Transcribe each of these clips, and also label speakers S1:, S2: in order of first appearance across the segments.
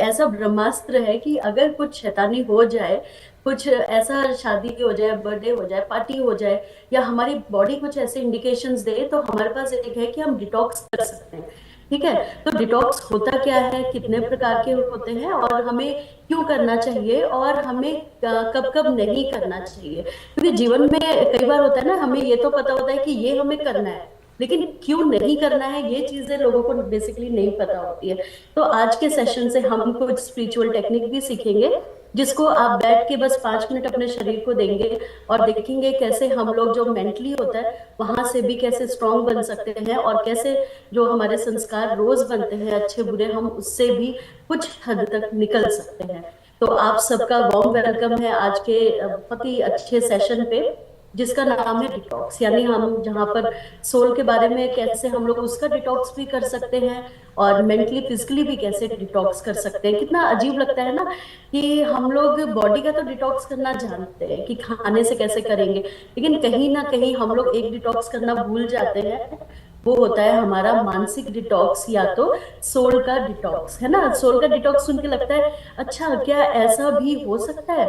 S1: ऐसा ब्रह्मास्त्र है कि अगर कुछ शैतानी हो जाए, कुछ ऐसा शादी हो जाए, बर्थडे हो जाए, पार्टी हो जाए, या हमारी बॉडी कुछ ऐसे इंडिकेशंस दे, तो हमारे पास एक है कि हम डिटॉक्स कर सकते हैं। ठीक है। तो डिटॉक्स होता क्या है, कितने प्रकार के होते हैं, और हमें क्यों करना चाहिए, और हमें कब कब नहीं करना चाहिए। क्योंकि जीवन में कई बार होता है ना, हमें ये तो पता होता है कि ये हमें करना है, लेकिन क्यों नहीं करना है ये चीजें लोगों को बेसिकली नहीं पता होती है। तो आज के सेशन से हम कुछ स्पिरिचुअल टेक्निक भी सीखेंगे, जिसको आप बैठ के बस 5 मिनट अपने शरीर को देंगे, और देखेंगे कैसे हम लोग जो मेंटली होता है वहां से भी कैसे स्ट्रांग बन सकते हैं, और कैसे जो हमारे संस्कार रोज बनते हैं अच्छे बुरे, हम उससे भी कुछ हद तक निकल सकते हैं। तो आप सबका वार्म वेलकम है आज के बहुत ही अच्छे सेशन पे, जिसका नाम है डिटॉक्स। यानी हम जहाँ पर सोल के बारे में कैसे हम लोग उसका डिटॉक्स भी कर सकते हैं, और मेंटली फिजिकली भी कैसे डिटॉक्स कर सकते हैं। कितना अजीब लगता है ना कि हम लोग बॉडी का तो डिटॉक्स करना जानते हैं कि खाने से कैसे करेंगे, लेकिन कहीं ना कहीं हम लोग एक डिटॉक्स करना भूल जाते हैं। वो होता है हमारा मानसिक डिटॉक्स, या तो सोल का डिटॉक्स, है ना। सोल का डिटॉक्स सुन के लगता है अच्छा, क्या ऐसा भी हो सकता है,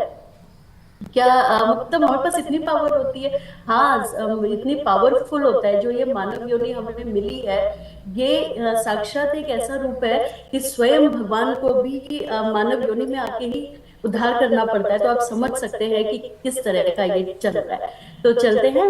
S1: क्या मतलब हमारे पास इतनी पावर होती है। हाँ, इतनी पावरफुल होता है जो ये मानव योनि हमें मिली है। ये साक्षात एक ऐसा रूप है कि स्वयं भगवान को भी मानव योनि में आके ही उद्धार करना पड़ता है। तो आप समझ सकते हैं कि किस तरह का ये चल रहा है। तो चलते हैं,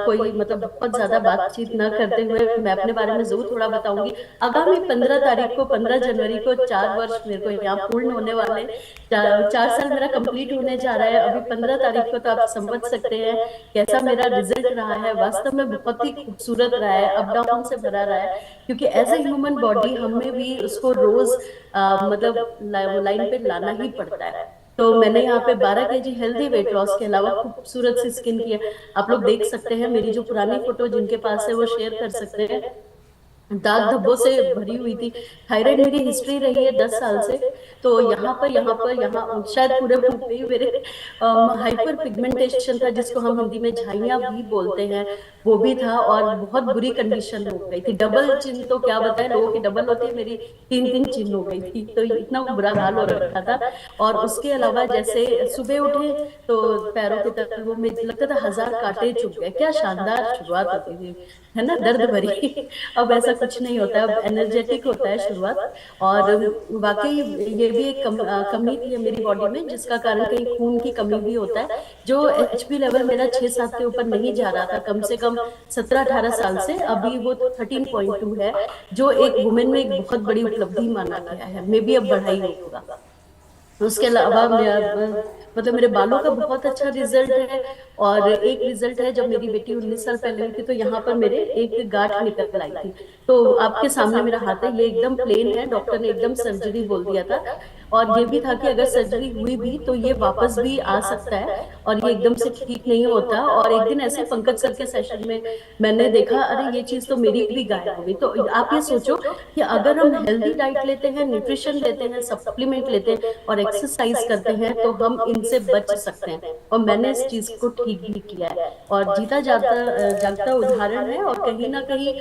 S1: कोई मतलब बहुत ज्यादा बातचीत ना करते हुए मैं अपने बारे में जरूर थोड़ा बताऊंगी। आगामी 15 तारीख को, 15 जनवरी को 4 वर्ष मेरे को यहाँ पूर्ण होने वाले, 4 साल मेरा कंप्लीट होने जा रहा है अभी 15 तारीख को। तो आप समझ सकते हैं कैसा मेरा रिजल्ट रहा है। वास्तव में बहुत ही खूबसूरत रहा है, अप डाउन से भरा रहा है, क्योंकि एज ए ह्यूमन बॉडी हमें भी उसको रोज मतलब लाइन पे लाना ही पड़ता है। तो मैंने यहाँ पे 12 kg हेल्दी वेट लॉस के अलावा खूबसूरत सी स्किन की है। आप लोग देख सकते हैं मेरी जो पुरानी फोटो जिनके पास है वो शेयर कर सकते हैं, दाग धब्बों से भरी हुई थी। थायराइड मेरी हिस्ट्री रही है 10 साल से। तो यहाँ शायद पूरे मुंह पे ही मेरे हाइपर पिगमेंटेशन था, जिसको हम हिंदी में झाइयां भी बोलते हैं, वो भी था। और बहुत बुरी कंडीशन हो गई थी, डबल चिन तो क्या बताएं, लोगों की डबल होती है, मेरी 3 3 चिन हो गई थी। तो इतना बुरा हाल हो रखा था। और उसके अलावा जैसे सुबह उठे तो पैरों के तलवों में लगता था 1000 कांटे चुभ गए। क्या शानदार शुरुआत होती थी, है ना, दर्द भरी। अब ऐसा कुछ नहीं होता है, अब एनर्जेटिक होता है शुरुआत। और वाकई ये भी एक कमी थी मेरी बॉडी में, जिसका कारण कहीं खून की कमी भी होता है। जो एचपी लेवल मेरा 6 7 के ऊपर नहीं जा रहा था कम से कम 17 18 साल से, अभी वो 13.2 है, जो एक वुमेन में एक बहुत बड़ी उपलब्धि माना गया है। मे बी अब बढ़ाई होगा। उसके अलावा मतलब मेरे बालों का बहुत अच्छा रिजल्ट है। और एक रिजल्ट है, जब मेरी बेटी 19 साल पहले हुई थी तो यहाँ पर मेरे एक गांठ निकल आई थी। तो आपके सामने मेरा हाथ है, ये एकदम प्लेन है, डॉक्टर ने एकदम सर्जरी बोल दिया था। और ये भी था कि अगर सर्जरी हुई भी तो ये वापस भी आ सकता है, और ये एकदम से ठीक नहीं होता। और एक दिन ऐसे पंकज सर के सेशन में मैंने देखा, अरे ये चीज तो मेरी भी गायब हो गई। तो आप ये सोचो कि अगर हम हेल्दी डाइट लेते हैं, न्यूट्रिशन लेते हैं, सप्लीमेंट लेते हैं, और एक्सरसाइज करते हैं, तो हम इनसे बच सकते हैं। और मैंने इस चीज को ठीक भी किया है, और जीता जाता जागता उदाहरण है। और कहीं ना कहीं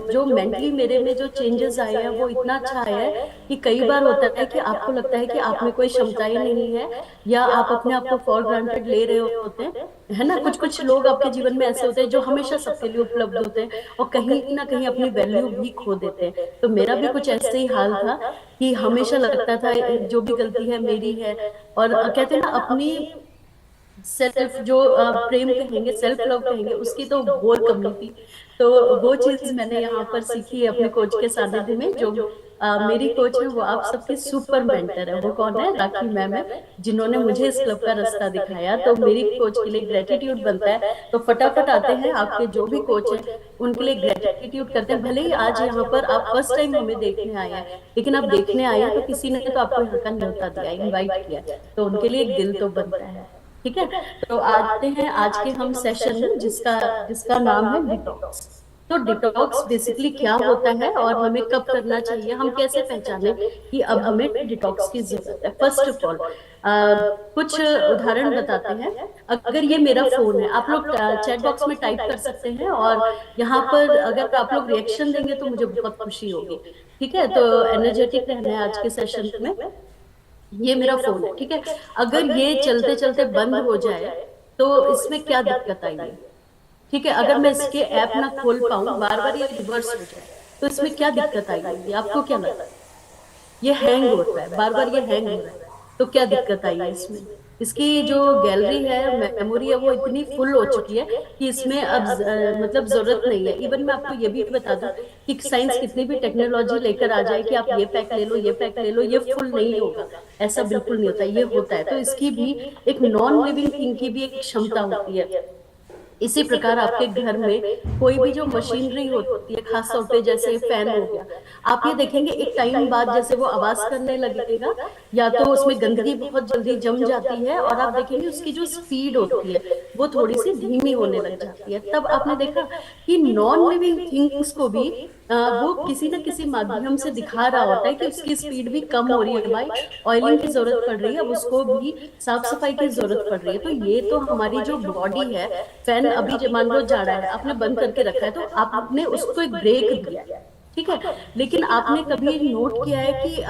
S1: जो मेंटली मेरे में जो चेंजेस आए हैं वो इतना अच्छा आया है कि कई बार होता है कि आपको लगता है कि आप में कोई क्षमताएं नहीं है, या आप अपने आप को फॉर ग्रांटेड ले रहे होते हैं, है ना। कुछ कुछ लोग आपके जीवन में ऐसे होते हैं जो हमेशा सबके लिए उपलब्ध होते हैं, और कहीं ना कहीं अपनी वैल्यू भी खो देते हैं। तो मेरा भी कुछ ऐसे ही हाल था कि हमेशा लगता था जो भी गलती है मेरी है। और कहते हैं ना, अपनी सेल्फ जो प्रेम कहेंगे, सेल्फ लव कहेंगे, उसकी तो घोर कमी थी। तो वो चीज मैंने यहाँ पर सीखी है अपने कोच के सानिध्य में। जो मेरी कोच है वो आप सबकी सुपर मेंटर है। वो कौन है? राखी मैम है, जिन्होंने मुझे इस क्लब का रास्ता दिखाया। तो मेरी कोच के लिए ग्रेटिट्यूड बनता है। तो फटाफट आते हैं आपके जो भी कोच है उनके लिए ग्रेटिट्यूड करते हैं। भले ही आज यहाँ पर आप फर्स्ट टाइम हमें देखने आए हैं, लेकिन आप देखने आए हैं तो किसी ने तो आपको यहाँ का न्योता दिया, इनवाइट किया, तो उनके लिए एक दिल तो बनता है। ठीक है। तो आते हैं आज के हम सेशन में, जिसका जिसका नाम है डिटॉक्स। तो डिटॉक्स बेसिकली क्या होता है और हमें कब करना चाहिए, हम कैसे पहचाने कि अब हमें डिटॉक्स की जरूरत है? फर्स्ट ऑफ ऑल कुछ उदाहरण बताते हैं। अगर ये मेरा फोन है, आप लोग चैट बॉक्स में टाइप कर सकते हैं, और यहाँ पर अगर आप लोग रिएक्शन देंगे तो मुझे बहुत खुशी होगी। ठीक है, तो एनर्जेटिक रहना है आज के सेशन में। ये मेरा फोन है, ठीक है। अगर ये चलते चलते बंद हो जाए तो इसमें क्या दिक्कत आएगी? ठीक है, अगर मैं इसके ऐप ना खोल पाऊं, बार बार ये रिवर्स हो जाए, तो इसमें क्या दिक्कत आएगी? आपको क्या लगता है? ये हैंग हो रहा है, बार बार ये हैंग हो रहा है, तो क्या दिक्कत आई है इसमें? इसकी जो गैलरी है, मेमोरी है, वो इतनी फुल हो चुकी है कि इसमें अब मतलब जरूरत नहीं है। इवन मैं आपको ये भी बता दूं कि साइंस कितनी भी टेक्नोलॉजी लेकर आ जाए कि आप ये पैक ले लो, ये पैक ले लो, ये फुल नहीं होगा, ऐसा बिल्कुल नहीं होता। ये होता है, तो इसकी भी एक नॉन लिविंग थिंग की भी एक क्षमता होती है। इसी प्रकार आपके घर में कोई भी जो मशीनरी होती है, खास तौर पे जैसे फैन हो गया, आप ये देखेंगे एक टाइम बाद जैसे वो आवाज करने लगेगा, या तो उसमें गंदगी बहुत जल्दी जम जाती है, और आप देखेंगे उसकी जो स्पीड होती है वो थोड़ी सी धीमी होने लग जाती है। तब आपने देखा कि नॉन लिविंग थिंग्स को भी वो किसी न किसी माध्यम से दिखा रहा होता है कि उसकी स्पीड भी कम हो रही है भाई, ऑयलिंग की जरूरत पड़ रही है, अब उसको भी साफ सफाई की जरूरत पड़ रही है। तो ये तो हमारी जो बॉडी है, फैन अभी जब मान लो जा रहा है, आपने बंद करके रखा है, तो आपने उसको एक ब्रेक दिया है, ठीक है। लेकिन आपने कभी नोट किया है कि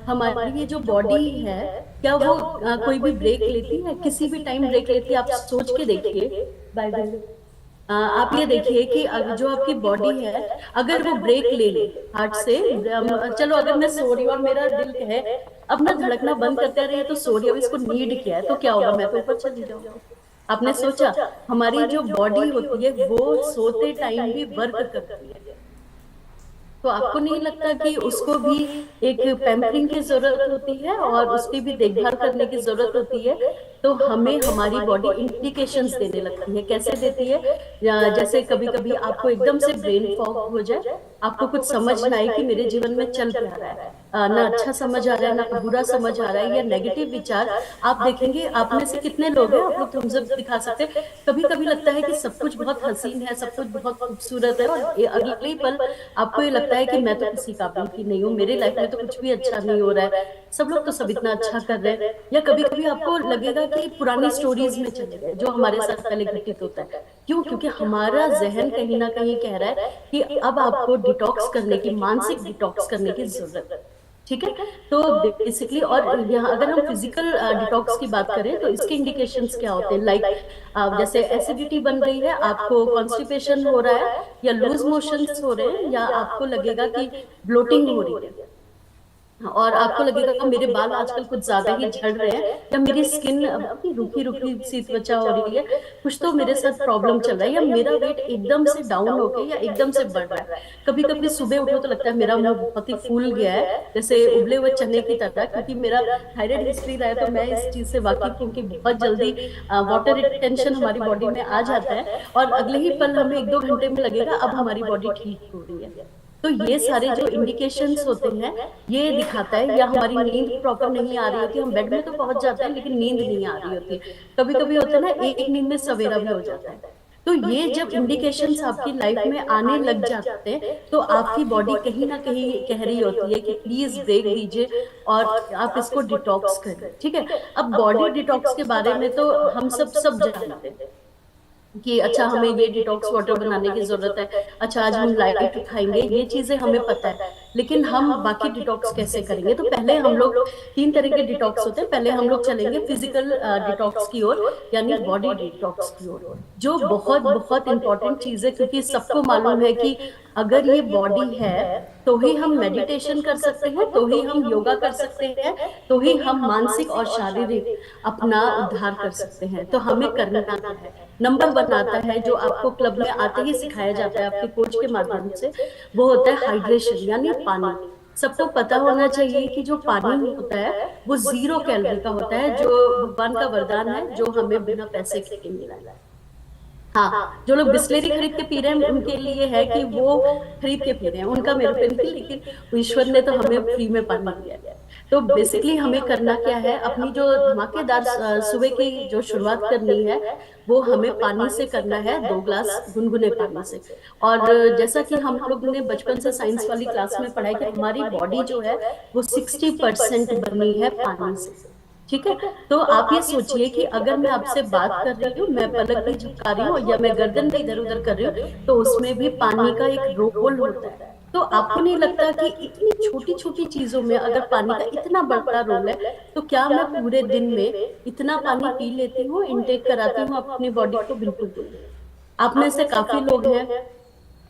S1: हमारी ये जो बॉडी है, क्या वो कोई भी ब्रेक लेती है? किसी भी टाइम ब्रेक लेती है? आप सोच के देखिए। Bye bye. आप ये देखिए कि जो आपकी बॉडी है, अगर वो ब्रेक ले ले हार्ट से, चलो अगर मैं सो रही हूँ और मेरा दिल है अब ना धड़कना बंद करते रही, तो सो रही हूँ, इसको नीड किया है, तो क्या होगा? मैं तो ऊपर चली जाऊंगी। आपने सोचा हमारी जो बॉडी होती है वो सोते टाइम भी वर्क करती है, तो आपको नहीं लगता कि उसको भी एक पैम्परिंग की जरूरत होती है और उसकी भी देखभाल करने की जरूरत होती है? तो हमें हमारी बॉडी इंडिकेशंस देने लगती है। कैसे देती है? जैसे कभी कभी आपको एकदम से ब्रेन फॉग हो जाए, आपको कुछ समझ ना आए कि मेरे जीवन में चल क्या रहा है, ना अच्छा समझ आ रहा है ना बुरा समझ आ रहा है, या नेगेटिव विचार। आप देखेंगे आप में से कितने लोग हैं, आप लोग थम्स अप दिखा सकते हैं, कभी कभी लगता है कि सब कुछ बहुत हसीन है, सब कुछ बहुत खूबसूरत है, और अगले ही पल आपको ये लगता है कि मैं तो किसी काबिल की नहीं हूँ, मेरे लाइफ में तो कुछ भी अच्छा नहीं हो रहा है, सब लोग तो सब इतना अच्छा कर रहे हैं। या कभी कभी आपको लगेगा कि पुरानी स्टोरीज में चले गए जो हमारे साथ पहले घटित होता है। क्यों? क्योंकि हमारा जहन कहीं ना कहीं कह रहा है कि अब आपको डिटॉक्स करने की, मानसिक डिटॉक्स करने की जरूरत है। ठीक है, तो बेसिकली, और यहाँ अगर हम फिजिकल डिटॉक्स की बात करें तो इसके इंडिकेशंस क्या होते हैं? लाइक जैसे एसिडिटी बन रही है, आपको कॉन्स्टिपेशन हो रहा है, या लूज मोशंस हो रहे हैं, या आपको लगेगा कि ब्लोटिंग हो रही है, और आपको लगेगा कि मेरे बाल आजकल कुछ ज्यादा ही झड़ रहे हैं, या मेरी स्किन अपनी रूखी रूखी सी त्वचा हो रही है, कुछ तो मेरे साथ प्रॉब्लम चल रहा है, या मेरा वेट एकदम से डाउन हो गया या एकदम से बढ़ रहा है। कभी कभी सुबह उठो तो लगता है मेरा मुंह बहुत ही फूल गया है, जैसे उबले हुए चने की तरह, क्योंकि मेरा थायराइड हिस्ट्री रहा है, तो मैं इस चीज से वाकिफ हूँ कि बहुत जल्दी वाटर रिटेंशन हमारी बॉडी में आ जाता है, और अगले ही पल हमें 1-2 घंटे में लगेगा अब हमारी बॉडी ठीक हो रही है। तो ये सारे जो इंडिकेशंस होते हैं ये दिखाता है, या हमारी नींद प्रॉपर नहीं आ रही होती, हम बेड में तो पहुंच जाते हैं लेकिन नींद नहीं आ रही होती, कभी कभी होता है ना एक नींद में सवेरा भी हो जाता है। तो ये जब इंडिकेशंस आपकी लाइफ में आने लग जाते हैं, तो आपकी बॉडी कहीं ना कहीं कह रही होती है कि प्लीज ब्रेक दीजिए और आप इसको डिटॉक्स करें। ठीक है, अब बॉडी डिटॉक्स के बारे में तो हम सब जानते हैं कि अच्छा हमें ये डिटॉक्स वाटर बनाने की जरूरत है, अच्छा आज हम लाइट खाएंगे, ये चीजें हमें पता है, लेकिन हम बाकी डिटॉक्स कैसे करेंगे? तो पहले हम लोग 3 तरह के डिटॉक्स होते हैं। पहले हम लोग चलेंगे फिजिकल डिटॉक्स की ओर, यानी बॉडी डिटॉक्स की ओर, जो बहुत बहुत इंपॉर्टेंट चीज है, क्योंकि सबको मालूम है कि अगर ये बॉडी है तो ही हम मेडिटेशन कर सकते हैं, तो ही हम योगा कर सकते हैं, तो ही हम मानसिक और शारीरिक अपना उद्धार कर सकते हैं। तो हमें करना क्या है? नंबर 1 आता है जो आपको क्लब में आते ही सिखाया जाता है आपके कोच के माध्यम से, वो होता है हाइड्रेशन, यानी पानी। सबको पता होना चाहिए कि जो पानी होता है वो 0 कैलोरी का होता है, जो भगवान का वरदान है, जो हमें बिना पैसे के मिला है। हाँ, जो लोग बिस्लेरी खरीद के पी रहे हैं उनके लिए है कि वो खरीद के पी रहे हैं, उनका मेरे पे नहीं, लेकिन ईश्वर ने तो हमें फ्री में पानी दिया है। तो बेसिकली हमें करना क्या है, अपनी जो धमाकेदार सुबह की जो शुरुआत करनी है वो हमें पानी से करना है, 2 ग्लास गुनगुने पानी से। और जैसा कि हम लोग ने बचपन से साइंस वाली क्लास में पढ़ा है कि हमारी बॉडी जो है वो 60% बनी है पानी से। ठीक है, तो आप ये सोचिए कि अगर मैं आपसे बात कर रही हूँ, मैं पलक भी झपका रही हूँ या मैं गर्दन भी इधर उधर कर रही हूँ, तो उसमें भी पानी का एक रोल होता है। तो आपको नहीं लगता कि इतनी छोटी छोटी चीजों में अगर पानी का इतना बड़ा रोल है, तो क्या मैं पूरे दिन में इतना पानी पी लेती हूँ, इनटेक कराती हूँ अपनी बॉडी को? बिल्कुल भी नहीं। आप में से काफी लोग हैं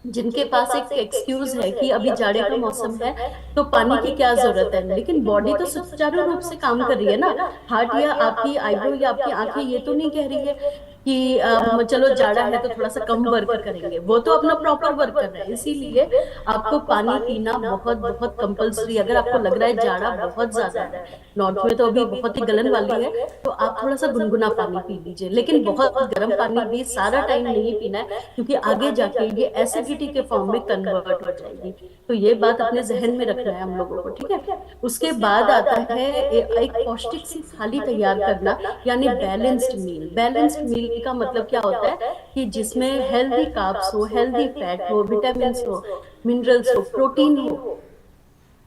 S1: जिनके पास एक एक्सक्यूज है कि अभी जाड़े का मौसम है तो पानी की क्या जरूरत है, लेकिन बॉडी तो सुचारू रूप से काम कर रही है ना। हार्ट या आपकी आईब्रो या आपकी आंखें ये तो नहीं कह रही है कि चलो जाड़ा है तो थोड़ा सा कम वर्क करेंगे, वो तो अपना प्रॉपर वर्क कर रहे हैं। इसीलिए आपको पानी पीना बहुत बहुत कंपलसरी। अगर आपको लग रहा है जाड़ा बहुत ज्यादा है, नॉर्थ में तो अभी बहुत ही गलन वाली है, तो आप थोड़ा सा गुनगुना पानी पी लीजिए, लेकिन बहुत गर्म पानी भी सारा टाइम नहीं पीना है, क्योंकि आगे जाके ये एसिडिटी के फॉर्म में कन्वर्ट हो जाएगी। तो ये बात अपने जहन में रखना है हम लोगों को, ठीक है। उसके बाद आता है एक पौष्टिक सी थाली तैयार करना, यानी बैलेंस्ड मील। बैलेंस्ड मील का मतलब क्या होता है कि जिसमें हेल्दी कार्ब्स हो, हेल्दी फैट हो, विटामिन हो, मिनरल्स हो, प्रोटीन हो।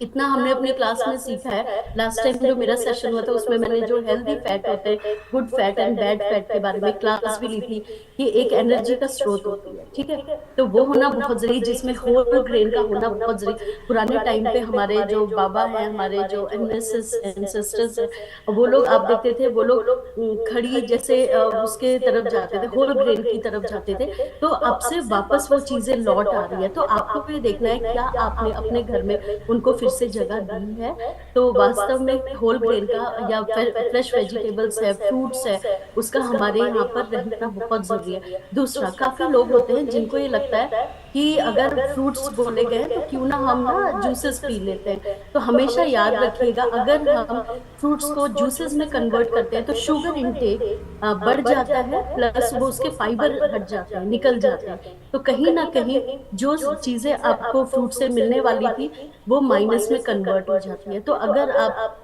S1: इतना हमने अपने क्लास में सीखा है। लास्ट टाइम जो मेरा सेशन हुआ था उसमें मैंने जो हेल्दी फैट होते हैं, good fat and bad fat के बारे में क्लास भी ली थी कि एक एनर्जी का स्रोत होती है, ठीक है। तो वो होना बहुत जरूरी, जिसमें होल ग्रेन का होना बहुत जरूरी। पुराने टाइम पे हमारे जो बाबा हैं, हमारे जो एंसेस्टर्स हैं, वो लोग आप देखते थे, वो लोग खड़ी जैसे उसके तरफ जाते थे, होल ग्रेन की तरफ जाते थे। तो अब से वापस वो चीजें लौट आ रही है। तो आपको ये देखना है क्या आपने अपने घर में उनको फिर से जगह दी है। तो वास्तव में होल ग्रेन का या फ्रेश वेजिटेबल्स है, फ्रूट्स है, उसका हमारे यहाँ पर रहना बहुत जरूरी है। दूसरा, काफी लोग होते हैं जिनको ये लगता है कि अगर फ्रूट्स बोले गए तो क्यों ना हम ना जूसेस पी लेते हैं। तो हमेशा याद रखिएगा, अगर हम फ्रूट्स को जूसेस में कन्वर्ट करते हैं तो शुगर इंटेक बढ़ जाता है, प्लस वो उसके फाइबर हट जाते हैं, निकल जाते हैं। तो कहीं ना कहीं जो चीजें आपको फ्रूट से मिलने वाली थी वो माइनस में कन्वर्ट हो जाती है। तो अगर आप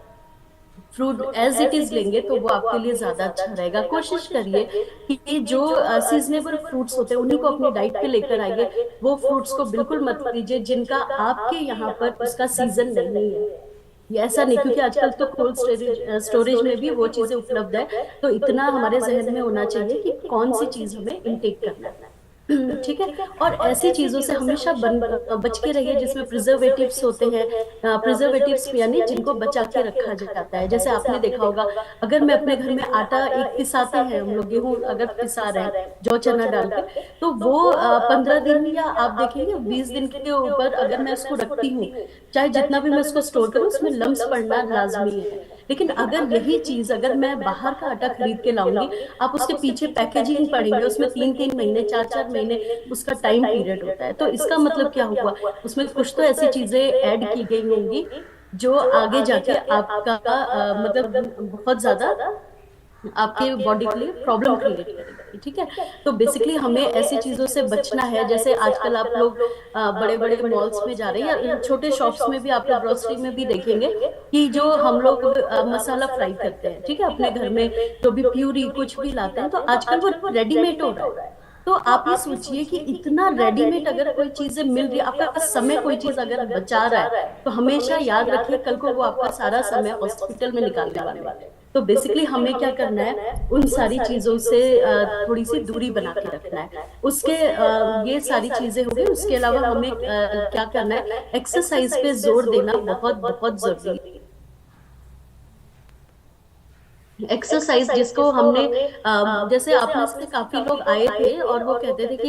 S1: फ्रूट एज इट इज लेंगे तो वो आपके लिए ज्यादा अच्छा रहेगा। कोशिश करिए कि जो सीजनेबल फ्रूट्स होते हैं उन्हीं को अपनी डाइट पे लेकर आइए। वो फ्रूट्स को बिल्कुल मत लीजिए जिनका आपके यहाँ पर उसका सीजन नहीं है। ये ऐसा नहीं, क्योंकि आजकल तो कोल्ड स्टोरेज स्टोरेज में भी वो चीजें उपलब्ध है। तो इतना हमारे जहन में होना चाहिए कि कौन सी चीज हमें इनटेक करना है। ठीक है। और ऐसी चीजों से हमेशा बच के रहिए जिसमें प्रिजर्वेटिव्स होते हैं। प्रिजर्वेटिव्स यानी जिनको बचा के रखा जाता है। जैसे आपने देखा होगा, अगर मैं अपने घर में आटा एक पिसाते हैं हम लोग, गेहूं अगर पिसा रहे हैं जौ चना डाल के, तो वो 15 दिन या आप देखेंगे 20 दिन के ऊपर अगर मैं उसको रखती हूँ, चाहे जितना भी मैं उसको स्टोर करूँ, उसमें लम्स पड़ना लाजमी है। लेकिन अगर यही चीज अगर मैं बाहर का आटा खरीद के लाऊंगी, आप उसके पीछे पैकेजिंग पढ़ेंगे, उसमें 3-3 महीने 4-4 महीने उसका टाइम पीरियड होता है। तो इसका मतलब क्या हुआ, उसमें कुछ तो ऐसी चीजें ऐड की गई होंगी जो आगे जाके आपका मतलब बहुत ज्यादा आपके बॉडी के लिए प्रॉब्लम क्रिएट करेगी, ठीक है। तो बेसिकली हमें ऐसी चीजों से बचना है। जैसे आजकल आप लोग बड़े बड़े मॉल्स में जा रहे हैं या छोटे शॉप्स में भी, आप लोग ग्रोसरी में भी देखेंगे कि जो हम लोग मसाला फ्राई करते हैं, ठीक है, अपने घर में जो भी प्यूरी कुछ भी लाते हैं, तो आजकल वो रेडीमेड हो रहा है। तो आप ये सोचिए कि इतना रेडीमेड अगर कोई चीजें मिल रही है, आपका समय कोई चीज अगर बचा रहा है, तो हमेशा याद रखिए कल को वो आपका सारा समय हॉस्पिटल में निकालने वाले हैं। तो बेसिकली हमें क्या करना है, उन सारी चीजों से थोड़ी सी दूरी बना के रखना है। उसके ये सारी चीजें हो गई। उसके अलावा हमें क्या करना है, एक्सरसाइज पे जोर देना बहुत बहुत जरूरी है। एक्सरसाइज जिसको हमने जैसे आप में से काफी लोग आए थे और वो कहते थे कि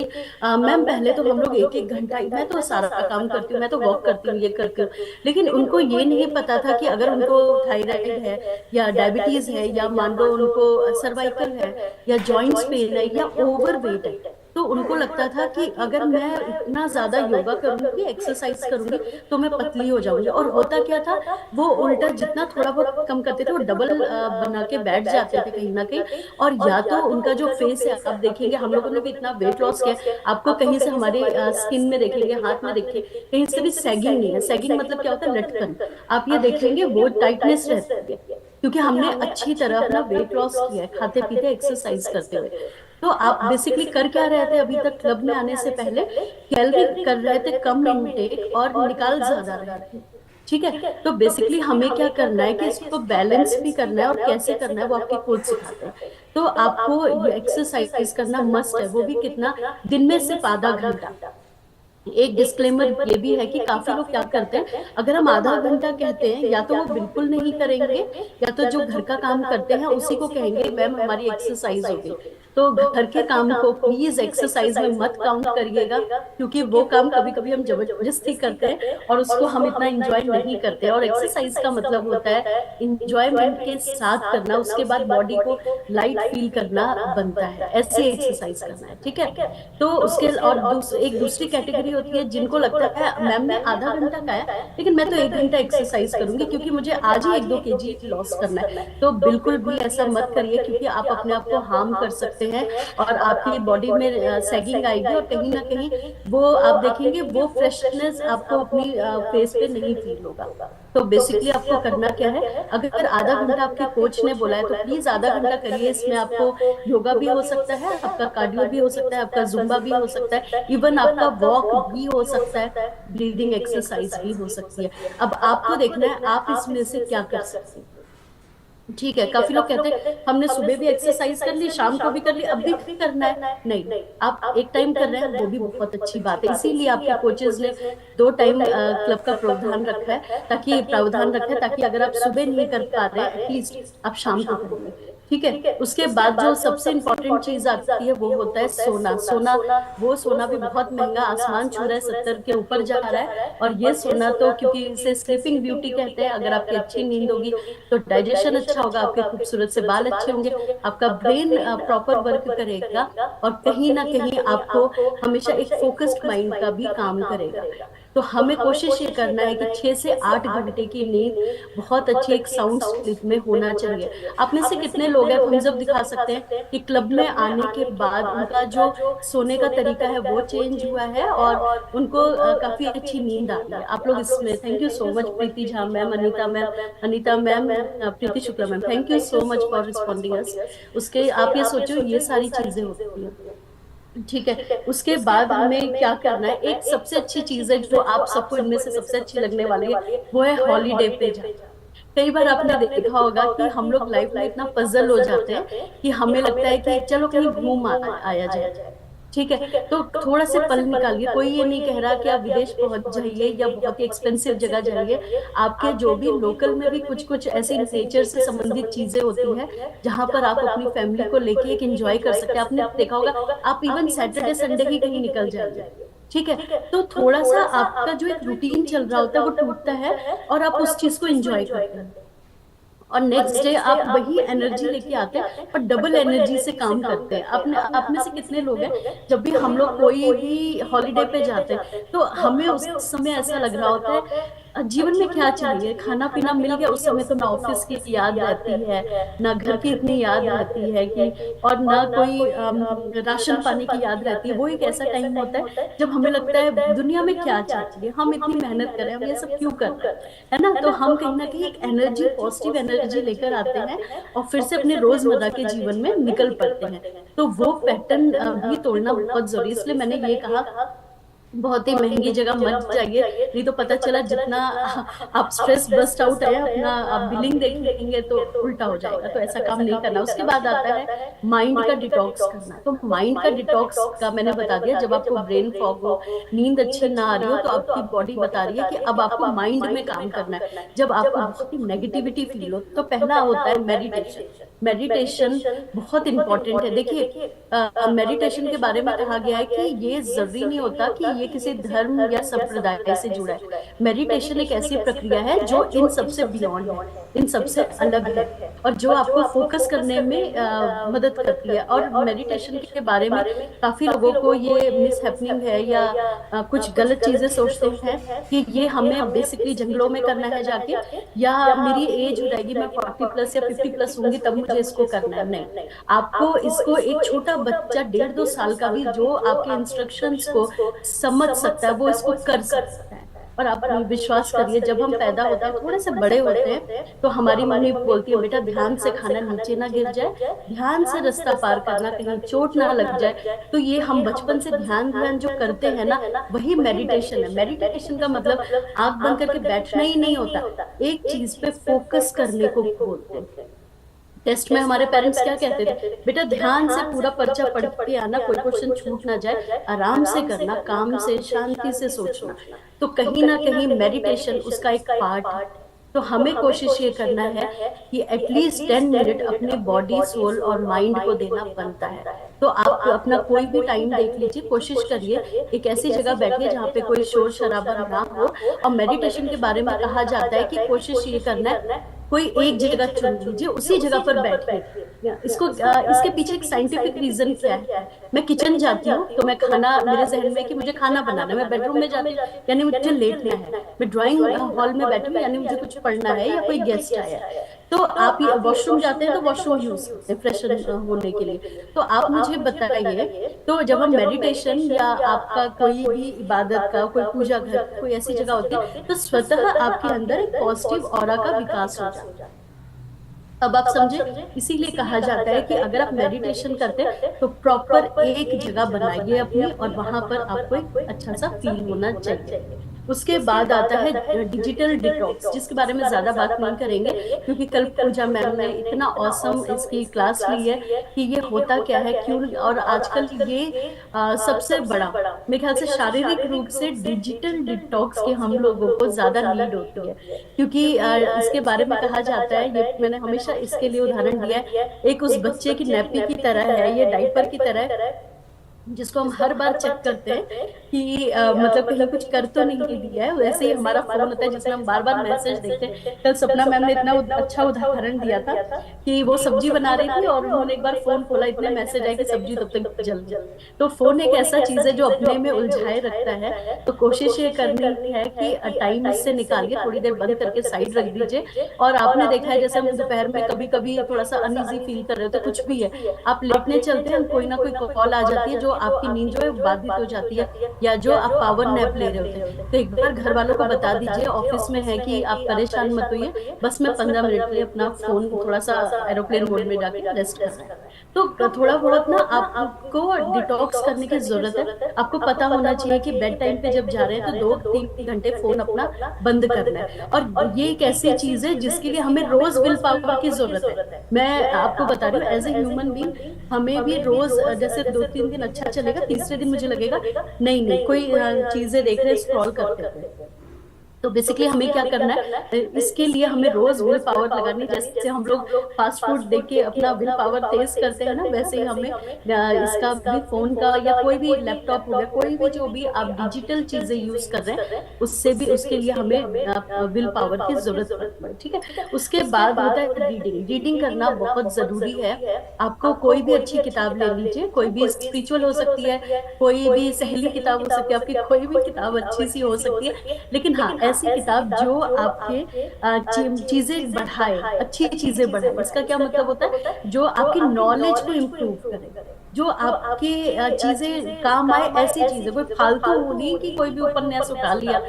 S1: मैम पहले तो हम लोग 1-1 घंटा, मैं तो सारा काम करती हूँ, मैं तो वॉक करती हूँ, ये करती हूँ, लेकिन उनको ये नहीं पता था कि अगर उनको थायराइड है या डायबिटीज है या मान लो उनको सर्वाइकल है या जॉइंट्स पेन है या ओवर वेट है, तो उनको लगता था कि अगर मैं इतना ज्यादा योगा करूंगी, एक्सरसाइज करूंगी, तो मैं पतली हो जाऊंगी। और होता क्या था, वो उल्टा जितना थोड़ा बहुत कम करते थे वो डबल बना के बैठ जाते थे कहीं ना कहीं। और या तो उनका जो फेस है, आप देखेंगे हम लोगों ने भी इतना वेट लॉस किया है, आपको कहीं से हमारे स्किन में देखेंगे, हाथ में देखेंगे, कहीं से भी सैगिंग नहीं है। सैगिंग मतलब क्या होता है, लटकन। आप ये देखेंगे वो टाइटनेस रहती है, क्योंकि हमने अच्छी तरह अपना वेट लॉस किया है, खाते पीते एक्सरसाइज करते हुए। तो आप बेसिकली कर क्या रहे थे अभी तक, क्लब में आने से पहले कैलोरी कर रहे थे कम इनटेक और निकाल ज्यादा रहे थे। ठीक है। तो बेसिकली हमें क्या करना है कि इसको बैलेंस भी करना है, और कैसे करना है वो आपके कोच सिखाते हैं। तो आपको ये एक्सरसाइज करना मस्ट है, वो भी कितना, दिन में सिर्फ आधा घंटा। एक डिस्क्लेमर ये भी है कि काफी लोग क्या करते हैं, अगर हम आधा घंटा कहते हैं, या तो वो बिल्कुल नहीं करेंगे, या तो जो घर का काम करते हैं उसी को कहेंगे मैम हमारी एक्सरसाइज हो गई। तो घर के काम को प्लीज एक्सरसाइज में मत काउंट करिएगा, क्योंकि वो काम कभी कभी हम जबरदस्ती करते हैं और उसको हम इतना इंजॉय नहीं करते। और एक्सरसाइज का मतलब होता है इंजॉयमेंट के साथ करना, उसके बाद बॉडी को लाइट फील करना बनता है, ऐसे एक्सरसाइज करना है। ठीक है। तो उसके और एक दूसरी कैटेगरी होती है जिनको लगता है मैम ने आधा घंटा कहा है, लेकिन मैं तो एक घंटा एक्सरसाइज करूंगी क्योंकि मुझे आज ही 1-2 kg लॉस करना है। तो बिल्कुल भी ऐसा मत करिए, क्योंकि आप अपने आप को हार्म कर सकते हैं और आपकी बॉडी में सैगिंग आएगी, और कहीं ना कहीं वो आप देखेंगे वो फ्रेशनेस आपको अपनी फेस पे नहीं फील होगा। तो बेसिकली आपको करना क्या है, अगर आधा घंटा आपके कोच ने बोला है तो प्लीज आधा घंटा करिए। इसमें आपको योगा भी हो सकता है, आपका कार्डियो भी हो सकता है, आपका जुम्बा भी हो सकता है, इवन आपका वॉक भी हो सकता है, ब्रीदिंग एक्सरसाइज भी हो सकती है। अब आपको देखना है आप इसमें से क्या कर सकते हैं। ठीक है। काफी लोग कहते हैं हमने सुबह भी एक्सरसाइज कर ली, शाम को भी कर ली, अब भी करना है। नहीं, आप एक टाइम कर रहे हैं वो भी बहुत अच्छी बात है, इसीलिए आपके कोचेज ने 2 टाइम क्लब का प्रावधान रखा है, ताकि अगर आप सुबह नहीं कर पा रहे हैं एटलीस्ट आप शाम को करिए। ठीक है। उसके बाद जो सबसे इंपॉर्टेंट चीज आती है वो होता है सोना। वो सोना भी बहुत महंगा, आसमान छू रहा है, 70 के ऊपर जा रहा है। और ये सोना तो क्योंकि इसे स्लीपिंग ब्यूटी कहते हैं, अगर आपकी अच्छी नींद होगी तो डाइजेशन अच्छा होगा, आपके खूबसूरत से बाल अच्छे होंगे, आपका ब्रेन प्रॉपर वर्क करेगा, और कहीं ना कहीं आपको हमेशा एक फोकस्ड माइंड का भी काम करेगा। तो हमें कोशिश ये करना है कि 6 से 8 घंटे की नींद बहुत अच्छी एक साउंड स्लीप में होना चाहिए। आप में से कितने लोग हैं, हम सब दिखा सकते हैं कि क्लब में आने के बाद उनका जो सोने का तरीका है वो चेंज हुआ है, और उनको काफी अच्छी नींद आती है। आप लोग इसमें thank you so much, Preeti Jha ma'am, Anita ma'am, Preeti Shukla ma'am, thank you so much for responding us. उसके आप ये सोचो ये सारी चीजें होती हैं। ठीक है। उसके बाद हमें क्या करना है, एक सबसे अच्छी चीज है जो आप सबको इनमें से सबसे अच्छी लगने वाली है, वो है हॉलीडे पे जाना। कई बार आपने देखा होगा कि हम लोग लाइफ में इतना पजल हो जाते हैं कि हमें लगता है कि चलो कहीं घूम आया जाए। ठीक है। तो थोड़ा से पल निकालिए, कोई ये नहीं कह रहा कि आप विदेश पहुंच जाइए या बहुत ही एक्सपेंसिव जगह जाइए। आपके जो भी लोकल में भी कुछ कुछ ऐसी नेचर से संबंधित चीजें होती हैं जहां पर आप अपनी फैमिली को लेके एक एंजॉय कर सकते हैं। आपने देखा होगा आप इवन सैटरडे संडे ही कहीं निकल जाइए। ठीक है। तो थोड़ा सा आपका जो एक रूटीन चल रहा होता है वो टूटता है, और आप उस चीज को एंजॉय करते हैं, और नेक्स्ट डे आप वही एनर्जी लेके आते हैं, पर डबल एनर्जी से काम करते हैं। अपने आप में से कितने लोग हैं, जब भी हम लोग कोई भी हॉलीडे पे जाते हैं तो हमें उस समय ऐसा लग रहा होता है जीवन में क्या चाहिए, खाना पीना मिल गया, उस समय तो ना ऑफिस की याद रहती है, ना घर की इतनी याद रहती है कि, और ना कोई राशन पानी की याद रहती है। वो एक ऐसा टाइम होता है जब हमें लगता है दुनिया में क्या चाहिए, हम इतनी मेहनत करें, हम ये सब क्यों कर रहे हैं, है ना। तो हम कहीं ना कहीं एक एनर्जी, पॉजिटिव एनर्जी लेकर आते हैं, और फिर से अपने रोजमर्रा के जीवन में निकल पड़ते हैं। तो वो पैटर्न भी तोड़ना बहुत जरूरी, इसलिए मैंने ये कहा बहुत ही महंगी जगह मत जाइए, नहीं तो पता चला जितना आप स्ट्रेस बस्ट आउट है अपना आप बिलिंग देखेंगे तो उल्टा हो जाएगा। तो ऐसा काम नहीं करना। उसके बाद आता है माइंड का डिटॉक्स करना। तो माइंड का डिटॉक्स का मैंने बता दिया, जब आपको ब्रेन फॉग हो, नींद अच्छी ना आ रही हो, तो आपकी बॉडी बता रही है कि अब आपको माइंड में काम करना है। जब आपको बहुत ही नेगेटिविटी फील हो तो पहला होता है मेडिटेशन। मेडिटेशन बहुत इंपॉर्टेंट है। देखिए, मेडिटेशन के बारे में कहा गया है कि ये जरूरी नहीं होता कि ये किसी धर्म या संप्रदाय से जुड़ा है। मेडिटेशन एक ऐसी प्रक्रिया है जो इन सबसे बियॉन्ड है, इन सबसे अलग है, और जो आपको फोकस करने में मदद करती है। और मेडिटेशन के बारे में काफी लोगों को ये मिस हैपनिंग है, या कुछ गलत चीजें सोचते हैं कि ये हमें बेसिकली जंगलों में करना है जाके, या मेरी एज हो जाएगी, मैं 40+ या 50+ होंगी तब मुझे इसको करना है। नहीं, आपको इसको एक छोटा बच्चा 1.5-2 साल का भी जो आपके इंस्ट्रक्शंस को समझ सकता है वो इसको कर सकता है। और आप विश्वास करिए, जब हम पैदा होते हैं, थोड़े से बड़े होते हैं, तो हमारी मम्मी बोलती है बेटा ध्यान से खाना, नीचे ना गिर जाए, ध्यान से रास्ता पार करना, कहीं चोट ना लग जाए। तो ये हम बचपन से ध्यान ध्यान जो करते हैं ना, वही मेडिटेशन है। मेडिटेशन का मतलब आंख बंद करके बैठना ही नहीं होता, एक चीज पे फोकस करने को बोलते हैं। टेस्ट में हमारे पेरेंट्स क्या कहते थे, बेटा ध्यान से पूरा पर्चा पढ़ के आना, कोई क्वेश्चन छूट ना जाए, आराम से करना, काम से शांति से सोचना। तो कहीं ना कहीं मेडिटेशन उसका एक पार्ट है। तो हमें कोशिश ये करना है कि एटलीस्ट 10 मिनट अपने बॉडी, सोल और माइंड को देना बनता है। तो आप अपना कोई भी टाइम देख लीजिए, कोशिश करिए एक ऐसी जगह बैठिए जहाँ पे कोई शोर शराबा ना हो। और मेडिटेशन के बारे में कहा जाता है कि कोशिश ये करना है, कोई एक जगह चुन लीजिए, उसी जगह पर बैठिए। इसको इसके पीछे एक साइंटिफिक रीजन क्या है। मैं किचन जाती हूँ तो मैं खाना, मेरे जहन में कि मुझे खाना बनाना है, मैं बेडरूम में जाती हूँ यानी मुझे लेटना है, मैं ड्राइंग हॉल में बैठी हूँ यानी मुझे कुछ पढ़ना है, या कोई गेस्ट आया है। तो आप वॉशरूम जाते हैं तो वॉशरूम यूज करते हैं फ्रेश होने के लिए। तो आप मुझे बताइए, तो जब हम मेडिटेशन या आपका कोई भी इबादत का, कोई पूजा घर, कोई ऐसी जगह होती है, तो स्वतः आपके अंदर एक पॉजिटिव ऑरा का विकास हो जाता है। अब आप समझे, इसीलिए कहा जाता है कि अगर आप मेडिटेशन करते हैं तो प्रॉपर एक जगह बनाइए अपनी, और वहां पर आपको एक अच्छा सा फील होना चाहिए। उसके बाद आता है डिजिटल डिटॉक्स, जिसके बारे में ज्यादा बात नहीं करेंगे क्योंकि कल पूजा मैम ने इतना औसम इसकी क्लास ली है कि ये होता क्या है, क्यों, और आजकल ये सबसे बड़ा मेरे ख्याल से शारीरिक रूप से डिजिटल डिटॉक्स के हम लोगों को ज्यादा नीड होती है। क्योंकि इसके बारे में कहा जाता है, ये मैंने हमेशा इसके लिए उदाहरण दिया है, एक उस बच्चे की नैपी की तरह है, ये डायपर की तरह है, जिसको हम हर बार चेक करते हैं कि मतलब कहीं कुछ कर तो नहीं दिया है। वैसे ही हमारा फोन होता है जिसमें हम बार बार मैसेज देखते हैं। कल सपना मैम ने इतना अच्छा उदाहरण दिया था कि वो सब्जी बना रही थी और उन्होंने एक बार फोन खोला, इतने मैसेज आए कि सब्जी तब तक जल गई। तो फोन एक ऐसा चीज है जो अपने में उलझाए रखता है। तो कोशिश ये करनी है कि टाइम इससे निकालिए, थोड़ी देर बंद करके साइड रख दीजिए। और आपने देखा है जैसे हम दोपहर में कभी कभी थोड़ा सा अनईजी फील कर रहे होते, कुछ भी है, आप लेटने चलते हैं, कोई ना कोई कॉल आ जाती है जो आपकी नींद जो है बाधित हो जाती है, या जो आप पावर नैप ले रहे होते हैं। तो एक बार घर वालों को बता दीजिए ऑफिस में है कि आप परेशान मत होइए, बस मैं 15 मिनट के लिए अपना फोन थोड़ा सा एरोप्लेन मोड में जाके रेस्ट कर रहा है। तो थोड़ा बहुत ना आपको डिटॉक्स करने की जरूरत है। आपको पता होना चाहिए कि बेड टाइम पे जब जा रहे हैं तो 2-3 घंटे फोन अपना बंद करना है। और ये एक ऐसी चीज है जिसके लिए हमें रोज विल पावर की जरूरत है। मैं आपको बता रही हूँ, एज ए ह्यूमन बीइंग हमें भी रोज, जैसे 2-3 दिन अच्छा चलेगा, तीसरे दिन मुझे लगेगा नहीं नहीं कोई चीजें देख रहे, स्क्रॉल करते हैं। तो बेसिकली हमें क्या करना है, इसके लिए हमें रोज विल पावर लगानी। जैसे हम लोग फास्ट फूड देख के अपना विल पावर तेज करते हैं ना, वैसे ही हमें इसका भी, फोन का या कोई भी लैपटॉप हो गया, कोई भी जो भी आप डिजिटल चीजें यूज कर रहे हैं, उससे भी, उसके लिए हमें विल पावर की जरूरत पड़ती है। ठीक है, उसके बाद होता है रीडिंग। रीडिंग करना बहुत जरूरी है। आपको कोई भी अच्छी किताब ले लीजिए, कोई भी स्पिरिचुअल हो सकती है, कोई भी सहेली किताब हो सकती है, आपकी कोई भी किताब अच्छी सी हो सकती है, लेकिन हाँ ऐसी किताब जो आपके चीजें बढ़ाए, अच्छी चीजें बढ़ाए। इसका क्या मतलब होता है, जो आपकी नॉलेज को इम्प्रूव करे, जो आपके चीजें काम आए, ऐसी चीजें। कोई फालतू नहीं कि कोई भी उपन्यास उठा लिया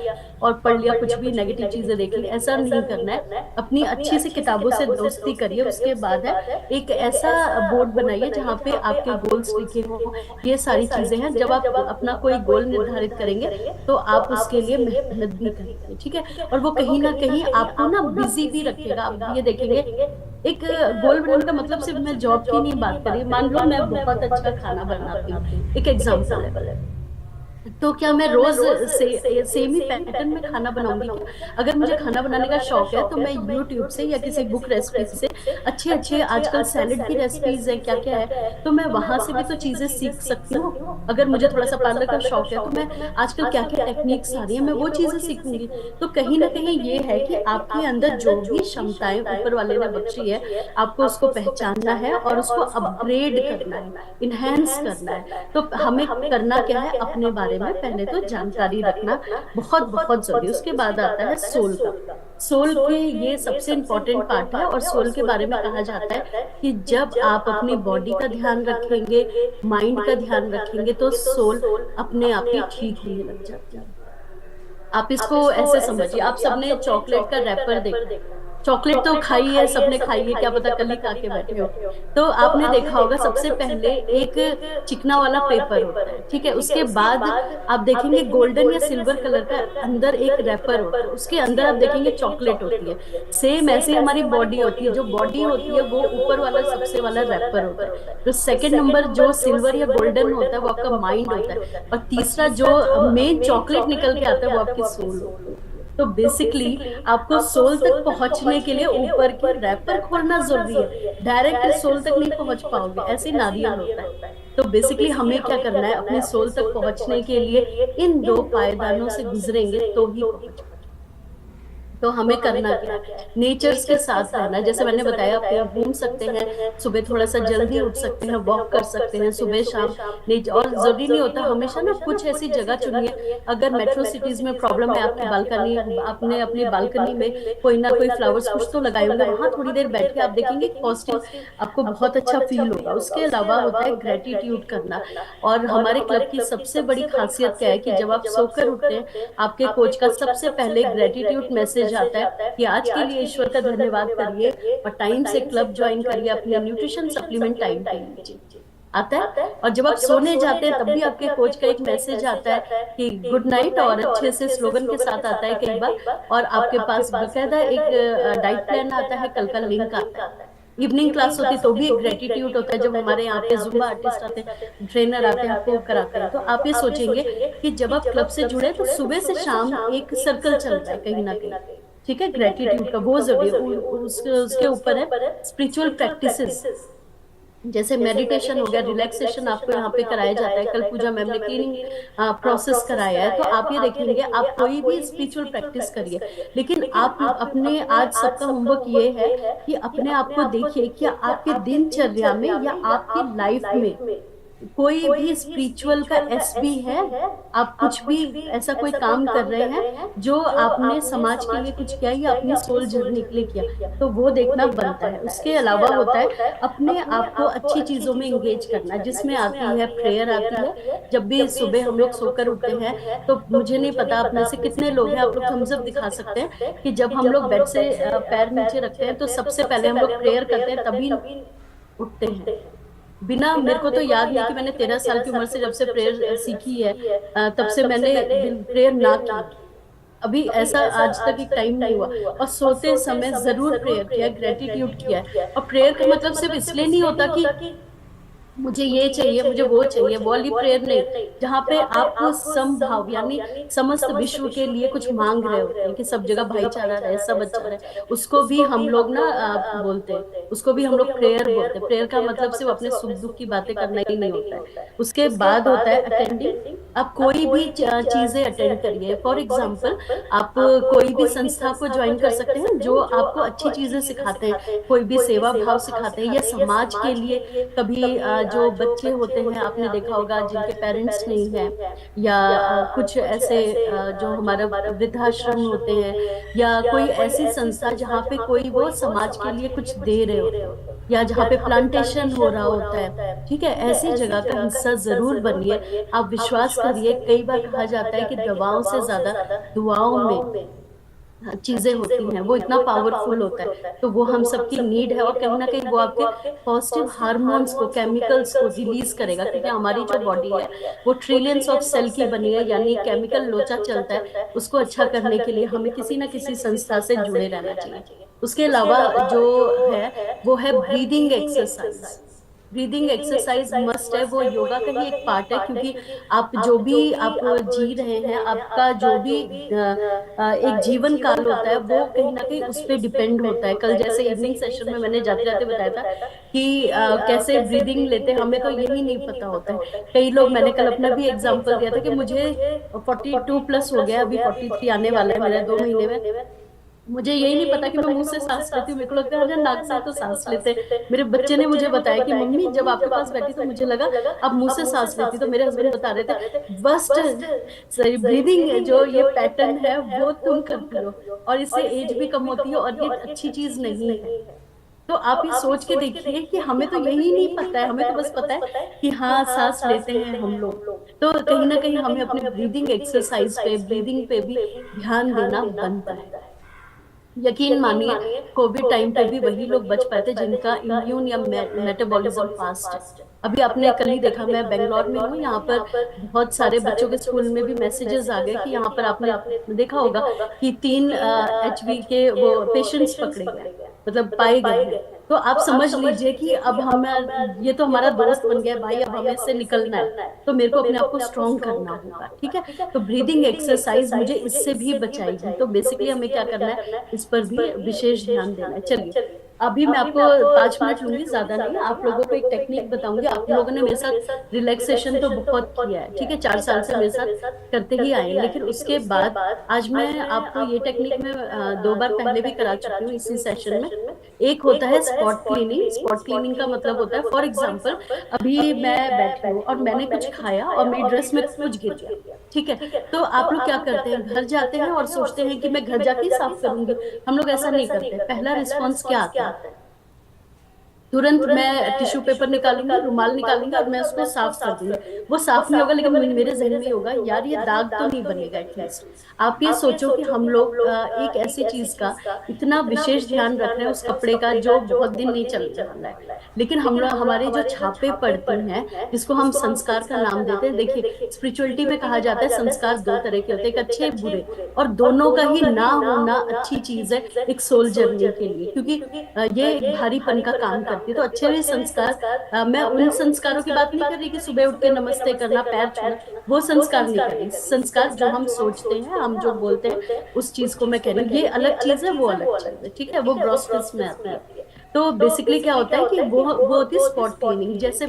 S1: और पढ़ लिया, कुछ भी नेगेटिव चीजें देख ली, ऐसा नहीं करना है। अपनी अच्छी सी किताबों से दोस्ती करिए। उसके बाद है एक ऐसा बोर्ड बनाइए जहाँ पे आपके गोल्स लिखे हो, ये सारी चीजें हैं। जब आप अपना कोई गोल निर्धारित करेंगे तो आप उसके लिए मेहनत भी करेंगे। ठीक है, और वो कहीं ना कहीं आपको ना बिजी भी रखेगा। आप ये देखेंगे, एक गोल बनाने का मतलब सिर्फ मैं जॉब की नहीं बात करी, मान लो मैं बहुत अच्छा खाना बनाती हूँ, एक एग्जाम्पल है, तो क्या मैं रोज सेम ही पैटर्न में खाना बनाऊंगी क्या? अगर मुझे खाना बनाने का शौक है तो मैं यूट्यूब से या किसी बुक रेसिपी से अच्छे अच्छे, आजकल सैलेड की रेसिपीज है, क्या क्या है, तो मैं वहां से भी तो चीजें सीख सकती हूँ। अगर मुझे थोड़ा सा पार्लर का शौक है तो मैं आजकल क्या क्या टेक्निक्स आ रही है, मैं वो चीजें सीखूंगी। तो कहीं ना कहीं ये है कि आपके अंदर जो भी क्षमताएं ऊपर वाले ने बख्शी है, आपको उसको पहचानना है और उसको अपग्रेड करना है, इनहेंस करना है। तो हमें करना क्या है, अपने बारे में पहले तो जानकारी रखना बहुत बहुत जरूरी है। उसके बाद आता है सोल का। सोल के ये सबसे इंपॉर्टेंट पार्ट है, और सोल के बारे में कहा जाता है कि जब आप अपनी बॉडी का ध्यान रखेंगे, माइंड का ध्यान रखेंगे, तो सोल अपने आप ही ठीक होने लग जाती है। आप इसको ऐसे समझिए, आप सबने चॉकलेट का रैपर देखा है। चॉकलेट तो खाई है, सबने खाई है, क्या पता कल ही खा के बैठे हो। तो आपने देखा होगा सबसे पहले एक चिकना वाला पेपर होता है, ठीक है, उसके बाद आप देखेंगे गोल्डन या सिल्वर कलर का अंदर एक रैपर होता है, उसके अंदर आप देखेंगे चॉकलेट होती है। सेम ऐसे ही हमारी बॉडी होती है, जो बॉडी होती है वो ऊपर वाला सबसे वाला रैपर होता है। तो सेकंड नंबर जो सिल्वर या गोल्डन होता है वो आपका माइंड होता है, और तीसरा जो मेन चॉकलेट निकल के आता है वो आपकी सोल होती है। तो बेसिकली आपको सोल तक पहुंचने के लिए ऊपर की रैपर खोलना जरूरी है। डायरेक्ट सोल तक नहीं पहुंच पाओगे, ऐसे नारियल होता है। तो बेसिकली हमें क्या करना है, अपने सोल तक पहुंचने के लिए इन दो पायदानों से गुजरेंगे तो ही पहुंच पाएंगे। तो हमें करना क्या है, नेचर्स के साथ रहना। जैसे मैंने बताया, आप कहीं घूम सकते हैं, सुबह थोड़ा सा जल्दी उठ सकते हैं, वॉक कर सकते हैं सुबह शाम नेचर। और जरूरी नहीं होता हमेशा ना, कुछ ऐसी जगह चुनिए। अगर मेट्रो सिटीज में प्रॉब्लम है, आपकी बालकनी, आपने अपनी बालकनी में कोई ना कोई फ्लावर्स कुछ तो लगाए होंगे, वहां थोड़ी देर बैठ के आप देखेंगे पॉजिटिव, आपको बहुत अच्छा फील होगा। उसके अलावा होता है ग्रेटिट्यूड करना। और हमारे क्लब की सबसे बड़ी खासियत क्या है कि जब आप सोकर उठते हैं, आपके कोच का सबसे पहले ग्रेटिट्यूड मैसेज आता है कि आज के लिए ईश्वर का धन्यवाद करिए, और टाइम से क्लब ज्वाइन करिए, अपने न्यूट्रिशन सप्लीमेंट टाइम पे लीजिए, आता है। और जब आप सोने जाते हैं तब भी आपके कोच का एक मैसेज आता है कि गुड नाइट, और अच्छे से स्लोगन के साथ आता है कई बार। और आपके पास बकायदा एक डाइट प्लान आता है, कल का लिंक आता है। इवनिंग क्लास होती है तो भी एक ग्रेटिट्यूड होता है, जब हमारे यहाँ पे जुम्बा आर्टिस्ट आते हैं, ट्रेनर आते हैं, आपको कराते हैं। तो आप ये सोचेंगे कि जब आप क्लब से जुड़े तो सुबह से शाम एक सर्कल चल रहा है कहीं ना कहीं, ठीक है, ग्रेटिट्यूड का वो जरूरी है। उसके ऊपर है स्पिरिचुअल प्रैक्टिसेस, जैसे मेडिटेशन हो गया, रिलैक्सेशन आपको यहाँ पे कराया जाता है। कल पूजा मैम ने क्लीनिंग प्रोसेस कराया है। तो आप ये देखेंगे, आप कोई भी स्पिरिचुअल प्रैक्टिस करिए, लेकिन आप अपने, आज सबका होमवर्क ये है कि अपने आप को देखिए कि आपके दिनचर्या में या आपकी लाइफ में कोई भी स्पिरिचुअल का एसबी है। आप कुछ भी ऐसा कोई काम कर रहे हैं जो आपने समाज के लिए कुछ किया या अपनी सोल जर्नी के लिए किया, तो वो देखना बनता है। उसके अलावा होता है अपने आप को अच्छी चीजों में एंगेज करना, जिसमें आती है प्रेयर आती है। जब भी सुबह हम लोग सोकर उठते हैं, तो मुझे नहीं पता आप में से कितने लोग हैं, आप लोग थम्स अप दिखा सकते हैं कि जब हम लोग बेड से पैर नीचे रखते हैं तो सबसे पहले हम लोग प्रेयर करते हैं, तभी उठते हैं। बिना, मेरे को तो याद नहीं कि मैंने 13 साल की उम्र से जब से प्रेयर सीखी है, तब से मैंने प्रेयर ना की। अभी ऐसा आज तक एक टाइम नहीं हुआ। और सोते समय जरूर प्रेयर किया, ग्रेटिट्यूड किया है। और प्रेयर का मतलब सिर्फ इसलिए नहीं होता कि मुझे ये चाहिए, मुझे वो चाहिए, वाली प्रेयर नहीं, जहाँ पे आप समभाव यानी समस्त विश्व के लिए कुछ मांग रहे होते हैं कि सब जगह भाईचारा रहे, सब अच्छा रहे, उसको भी हम लोग ना बोलते हैं, उसको भी हम लोग प्रेयर बोलते हैं। प्रेयर का मतलब सिर्फ अपने सुख दुख की बातें करना ही नहीं होता है। उसके बाद होता है अटेंडिंग। आप कोई भी चीजें अटेंड करिए। फॉर एग्जाम्पल, आप कोई भी संस्था को ज्वाइन कर सकते हैं जो आपको अच्छी चीजें सिखाते हैं, कोई भी सेवा भाव सिखाते हैं, या समाज के लिए कभी जो बच्चे होते हैं, आपने देखा होगा जिनके पेरेंट्स नहीं है, या कुछ ऐसे जो हमारा वृद्धाश्रम होते हैं, या कोई ऐसी संस्था जहाँ पे कोई वो समाज के लिए कुछ दे रहे होते हैं, या जहाँ पे प्लांटेशन हो रहा होता है, ठीक है, ऐसी जगह का हिस्सा जरूर बनिए। आप विश्वास करिए, कई बार कहा जाता है कि दवाओं से ज्यादा दुआओं में चीजें होती हैं, वो इतना पावरफुल होता है। तो वो हम सबकी नीड है, और कहीं ना कहीं वो आपके पॉजिटिव हार्मोन्स को, केमिकल्स को रिलीज करेगा, क्योंकि हमारी जो बॉडी है वो ट्रिलियंस ऑफ सेल की बनी है, यानी केमिकल लोचा चलता है। उसको अच्छा करने के लिए हमें किसी ना किसी संस्था से जुड़े रहना चाहिए। उसके अलावा जो है वो है breathing exercise. Breathing exercise must है, वो योगा का ही एक पार्ट है, क्योंकि आप जो भी आप जी रहे हैं, आपका जो भी एक जीवन काल होता है वो कहीं ना कहीं उस पर डिपेंड होता है। कल जैसे इवनिंग सेशन में मैंने जाते जाते बताया था कि कैसे ब्रीदिंग लेते हैं, हमें तो यही नहीं पता होता है। कई लोग, मैंने कल अपना भी एग्जांपल दिया था कि मुझे 42+ हो गया, अभी 43 आने वाला है मेरा 2 महीने में। मुझे यही नहीं पता कि मैं मुंह से सांस लेती हूँ, मेरे को लगता है अरे नाक से तो सांस लेते हैं। मेरे बच्चे ने मुझे बताया कि मम्मी जब आपके पास बैठी तो मुझे लगा आप मुंह से सांस लेती, तो मेरे हस्बैंड बता रहे थे फर्स्ट सही ब्रीदिंग जो ये पैटर्न है वो तुम करती हो, और इससे एज भी कम होती है और ये अच्छी चीज नहीं है। तो आप ये सोच के देखिए कि हमें तो यही नहीं पता है, हमें तो बस पता है कि हाँ सांस लेते हैं हम लोग। तो कहीं ना कहीं हमें अपने ब्रीदिंग एक्सरसाइज पे, ब्रीदिंग पे भी ध्यान देना बनता है। यकीन मानिए, कोविड टाइम पे भी वही लोग बच पाए थे जिनका इम्यून या मेटाबॉलिज्म फास्ट है। अभी आपने कल ही देखा, मैं बेंगलोर में हूँ, यहाँ पर बहुत सारे बच्चों के स्कूल में भी मैसेजेस आ गए कि यहाँ पर आपने देखा होगा कि 3 HB के वो पेशेंट्स पकड़े गए, मतलब पाए गए हैं। तो आप समझ लीजिए कि अब हम, ये तो हमारा दोस्त बन गया भाई, अब हमें इससे निकलना है, तो मेरे को अपने आप को स्ट्रॉन्ग करना होगा। ठीक है, तो ब्रीदिंग एक्सरसाइज मुझे इससे भी बचाएगी। तो बेसिकली हमें क्या करना है, इस पर भी विशेष ध्यान देना है। चलिए, अभी मैं आपको 5 मिनट लूंगी, ज्यादा नहीं। आप लोगों को एक टेक्निक बताऊंगी। आप लोगों ने मेरे साथ रिलैक्सेशन तो बहुत किया है, ठीक है, 4 साल से मेरे साथ करते ही आए, लेकिन उसके बाद आज मैं आपको ये टेक्निक में 2 बार पहले भी करा चुकी हूँ इसी सेशन में। एक होता है स्पॉट क्लीनिंग। स्पॉट क्लीनिंग का मतलब होता है, फॉर एग्जाम्पल अभी मैं बैठी हूँ और मैंने कुछ खाया और मेरी ड्रेस में कुछ गिर गया, ठीक है, तो आप लोग क्या करते हैं, घर जाते हैं और सोचते हैं कि मैं घर जाके ही साफ करूंगी। हम लोग ऐसा नहीं करते। पहला रिस्पॉन्स क्या आता है, तुरंत मैं टिश्यू पेपर निकालूंगी, रुमाल निकालूंगी और मैं उसको साफ कर दूंगी। वो साफ नहीं होगा, लेकिन मेरे जहन में होगा यार ये दाग तो नहीं बनेगा एटलीस्ट। आप ये सोचो कि हम लोग एक ऐसी चीज का इतना विशेष ध्यान रख रहे हैं उस कपड़े का जो बहुत दिन नहीं चलने वाला है, लेकिन हम लोग, हमारे जो छापे पड़ती हैं, जिसको हम संस्कार का नाम देते हैं। देखिए, स्पिरिचुअलिटी में कहा जाता है संस्कार 2 तरह के होते हैं, एक अच्छे एक बुरे, और दोनों का ही ना होना अच्छी चीज है एक सोल जर्नी के लिए, क्योंकि ये एक भारीपन का काम करती है। तो अच्छे भी संस्कार, मैं उन संस्कारों की बात नहीं कर रही कि सुबह उठ के नमस्ते करना, पैर छूना, वो संस्कार नहीं कर रही। संस्कार जो हम सोचते हैं, हम जो बोलते हैं, उस चीज को मैं कह रही हूँ। ये अलग चीज है, वो अलग चीज है, ठीक है, वो ग्रॉस में आती है। तो बेसिकली क्या होता है कि वो होती है स्पॉट क्लीनिंग। जैसे